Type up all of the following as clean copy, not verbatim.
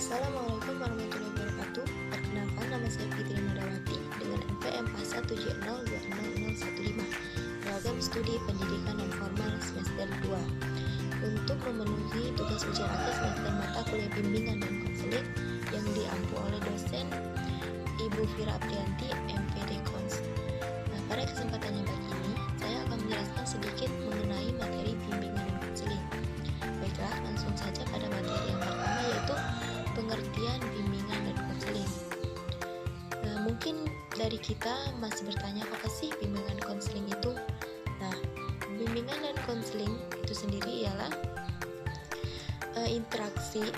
Assalamualaikum warahmatullahi wabarakatuh. Perkenalkan, nama saya Fitri Nodawati dengan NPM A170200015, Program Studi Pendidikan Non Formal semester 2. Untuk memenuhi tugas ujian akhir semester mata kuliah bimbingan dan konseling yang diampu oleh dosen Ibu Fira Aprianti, MPD Kons. Nah, pada kesempatan yang baik ini, saya akan menjelaskan sedikit mengenai materi bimbingan dan konseling. Baiklah, langsung saja pada materi yang pertama, yaitu pengertian bimbingan dan konseling. Nah, mungkin dari kita masih bertanya, apa sih bimbingan dan konseling itu? Nah, bimbingan dan konseling itu sendiri ialah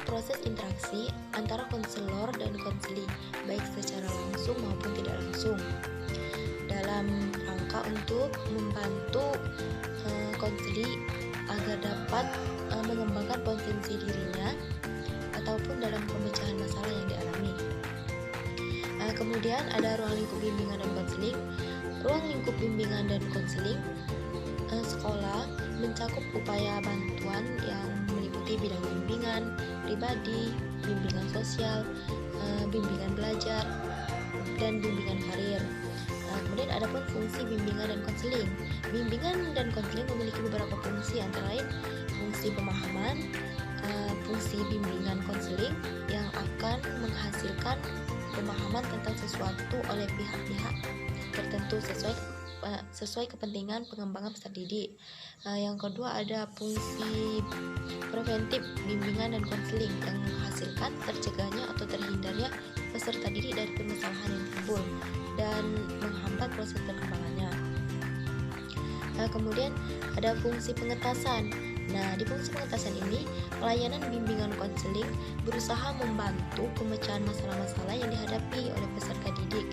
proses interaksi antara konselor dan konseling, baik secara langsung maupun tidak langsung, dalam rangka untuk membantu konseling agar dapat mengembangkan potensi dirinya ataupun dalam pemecahan masalah yang dialami. Kemudian ada ruang lingkup bimbingan dan konseling. Ruang lingkup bimbingan dan konseling sekolah mencakup upaya bantuan yang meliputi bidang bimbingan pribadi, bimbingan sosial, bimbingan belajar, dan bimbingan karir. Kemudian ada pun fungsi bimbingan dan konseling. Bimbingan dan konseling memiliki beberapa fungsi, antara lain fungsi pemahaman, fungsi bimbingan konseling yang akan menghasilkan pemahaman tentang sesuatu oleh pihak-pihak tertentu sesuai kepentingan pengembangan peserta didik. Yang kedua ada fungsi preventif bimbingan dan konseling yang menghasilkan tercegahnya atau terhindarnya peserta didik dari permasalahan yang timbul dan menghambat proses perkembangannya. Kemudian ada fungsi pengetasan. Nah, di fungsi pengetasan ini, pelayanan bimbingan konseling berusaha membantu pemecahan masalah-masalah yang dihadapi oleh peserta didik.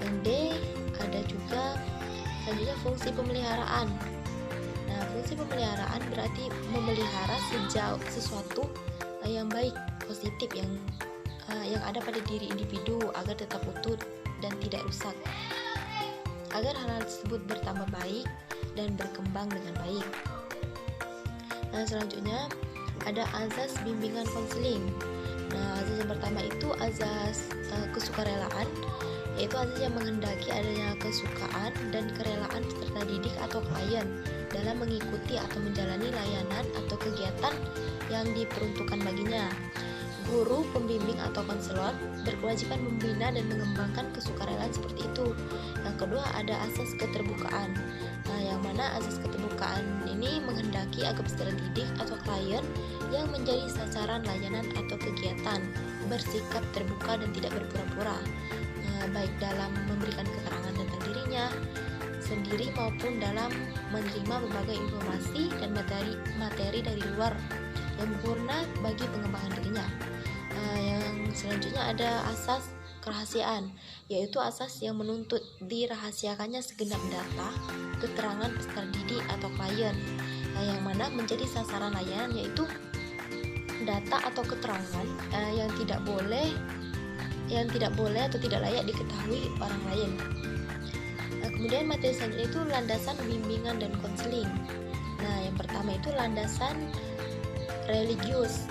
Yang D, ada juga selanjutnya fungsi pemeliharaan. Nah, fungsi pemeliharaan berarti memelihara sesuatu yang baik, positif yang ada pada diri individu agar tetap utuh dan tidak rusak, agar hal-hal tersebut bertambah baik dan berkembang dengan baik. Nah, selanjutnya ada azas bimbingan konseling. Nah, azas yang pertama itu azas kesukarelaan, yaitu azas yang menghendaki adanya kesukaan dan kerelaan peserta didik atau klien dalam mengikuti atau menjalani layanan atau kegiatan yang diperuntukkan baginya. Guru, pembimbing atau konselor berkewajiban membina dan mengembangkan kesukarelaan seperti itu. Yang kedua ada asas keterbukaan. Nah, yang mana asas keterbukaan ini menghendaki agar peserta didik atau klien yang menjadi sasaran layanan atau kegiatan bersikap terbuka dan tidak berpura-pura, baik dalam memberikan keterangan tentang dirinya sendiri maupun dalam menerima berbagai informasi dan materi dari luar yang berguna bagi pengembangan dirinya. Yang selanjutnya ada asas kerahasiaan, yaitu asas yang menuntut dirahasiakannya segenap data, keterangan peserta didik atau klien, yang mana menjadi sasaran layanan, yaitu data atau keterangan yang tidak boleh atau tidak layak diketahui orang lain. Kemudian materi selanjutnya itu landasan bimbingan dan konseling. Nah, yang pertama itu landasan religius.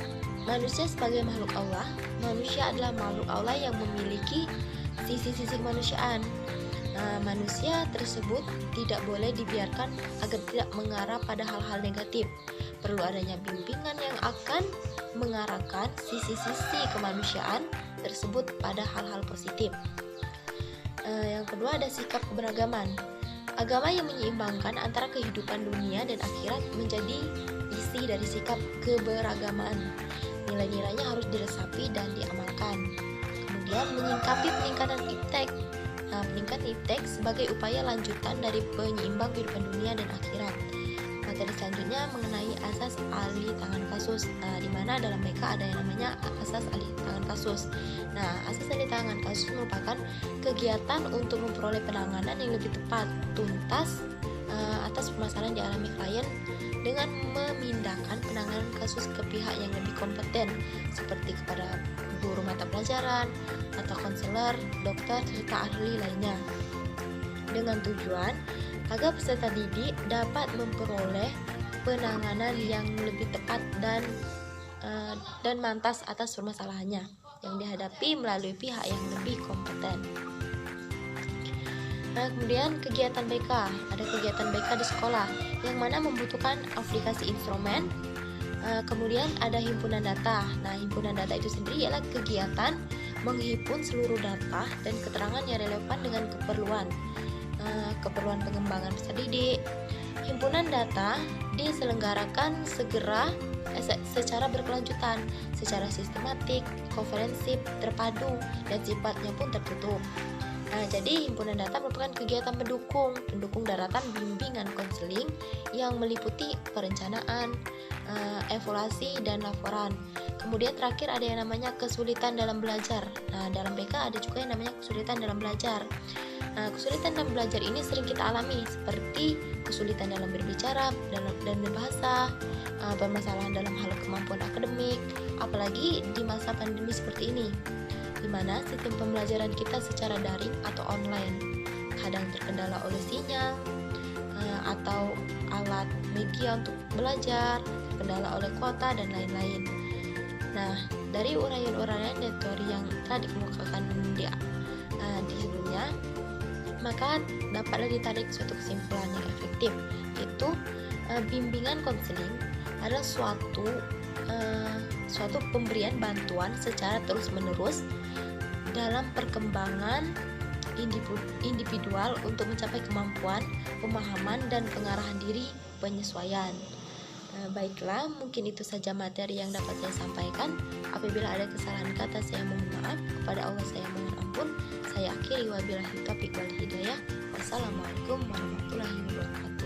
Manusia sebagai makhluk Allah, manusia adalah makhluk Allah yang memiliki sisi-sisi kemanusiaan. Manusia tersebut tidak boleh dibiarkan agar tidak mengarah pada hal-hal negatif. Perlu adanya bimbingan yang akan mengarahkan sisi-sisi kemanusiaan tersebut pada hal-hal positif. Yang kedua ada sikap keberagaman. Agama yang menyeimbangkan antara kehidupan dunia dan akhirat menjadi isi dari sikap keberagaman. Nilai-nilainya harus diresapi dan diamalkan. Kemudian menyingkapi peningkatan iptek. Peningkatan iptek sebagai upaya lanjutan dari penyeimbang kehidupan dunia dan akhirat. Materi selanjutnya mengenai asas alih tangan kasus, di mana dalam mereka ada yang namanya asas alih tangan kasus. Nah, asas alih tangan kasus merupakan kegiatan untuk memperoleh penanganan yang lebih tepat, tuntas atas permasalahan yang dialami klien dengan memindahkan penanganan kasus ke pihak yang lebih kompeten, seperti kepada guru mata pelajaran atau konselor, dokter, serta ahli lainnya, dengan tujuan agar peserta didik dapat memperoleh penanganan yang lebih tepat dan dan mantas atas permasalahannya yang dihadapi melalui pihak yang lebih kompeten. Nah, kemudian kegiatan BK, ada kegiatan BK di sekolah yang mana membutuhkan aplikasi instrumen. Kemudian ada himpunan data. Nah, himpunan data itu sendiri ialah kegiatan menghimpun seluruh data dan keterangan yang relevan dengan keperluan pengembangan peserta didik. Himpunan data diselenggarakan secara berkelanjutan, secara sistematik, komprehensif, terpadu, dan sifatnya pun tertutup. Nah, jadi himpunan data merupakan kegiatan pendukung daratan bimbingan konseling yang meliputi perencanaan, evaluasi, dan laporan. Kemudian terakhir ada yang namanya kesulitan dalam belajar. Nah, dalam BK ada juga yang namanya kesulitan dalam belajar. Nah, kesulitan dalam belajar ini sering kita alami seperti kesulitan dalam berbicara dan berbahasa, permasalahan dalam hal kemampuan akademik, apalagi di masa pandemi seperti ini, di mana sistem pembelajaran kita secara daring atau online kadang terkendala oleh sinyal atau alat media untuk belajar, terkendala oleh kuota dan lain-lain. Nah, dari uraian-uraian dan teori yang telah dikemukakan di sebelumnya, maka dapatlah ditarik suatu kesimpulan yang efektif, yaitu bimbingan konseling adalah suatu pemberian bantuan secara terus-menerus dalam perkembangan individual untuk mencapai kemampuan, pemahaman, dan pengarahan diri penyesuaian. Baiklah, mungkin itu saja materi yang dapat saya sampaikan. Apabila ada kesalahan kata, saya mohon maaf. Kepada Allah saya mohon ampun. Saya akhiri, wabillahi taufiq wal hidayah. Wassalamualaikum warahmatullahi wabarakatuh.